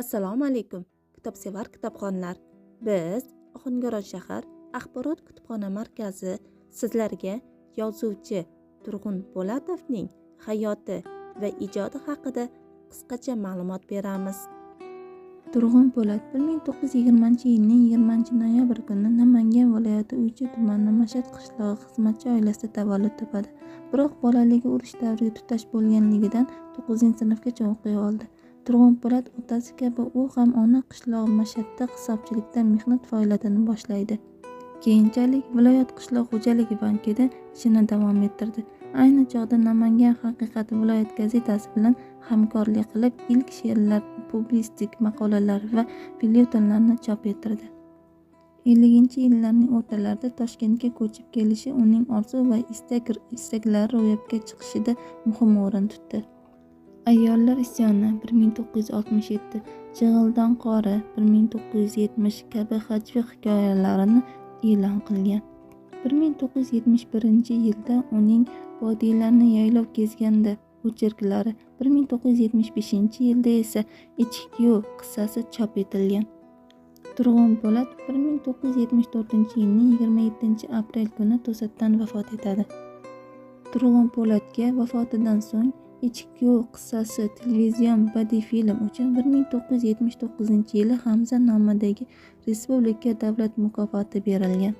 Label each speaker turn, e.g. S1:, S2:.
S1: Assalomu alaykum, kitobsevar kitobxonlar. Biz Ohangaron shahar axborot kutubxona markazi sizlarga yozuvchi Turg'un Po'latovning hayoti va ijodi haqida qisqacha ma'lumot beramiz. Turg'un Po'lat 1920-yilning 20-noyabr kuni Namangan viloyati Uychi tumani Mash'ad qishlog'i xizmatchi oilasida tavallud topadi. Biroq bolaligi urush davriga tutash bo'lganligidan 9-sinfgacha o'qiy oldi. Turg'un Po'lat otasi kabi u ham ona qishlog'i Mash'adda qassobchilikda mehnat faoliyatini boshlaydi. Keyinchalik viloyat qishloq xo'jaligi bankida ishini davom ettirdi. Ayni chog'da Namangan haqiqati viloyat gazetasi bilan hamkorlik qilib, ilk she'rlar, publitsistik maqolalar va felyetonlarni chop ettirdi. 50-yillarning o'rtalarida Toshkentga ko'chib kelishi uning orzu va istaklari ro'yobga chiqishida muhim o'rin tutdi. Ayollar isyoni 1967, Jig'ildon qori 1970 kabi hajvi hikoyalarini e'lon qilgan. 1971-yilda uning Vodiylarni yaylab kezganda ocherklari, 1975-yilda esa Ichikyu qissasi chop etilgan. Turg'un Po'lat 1974-yilning 27-aprel kuni to'satdan vafot etadi. Turg'un Po'latga vafotidan so'ng Ichikyu qissasi televizion badiiy film uchun 1979-yili Hamza nomidagi respublika davlat mukofoti berilgan.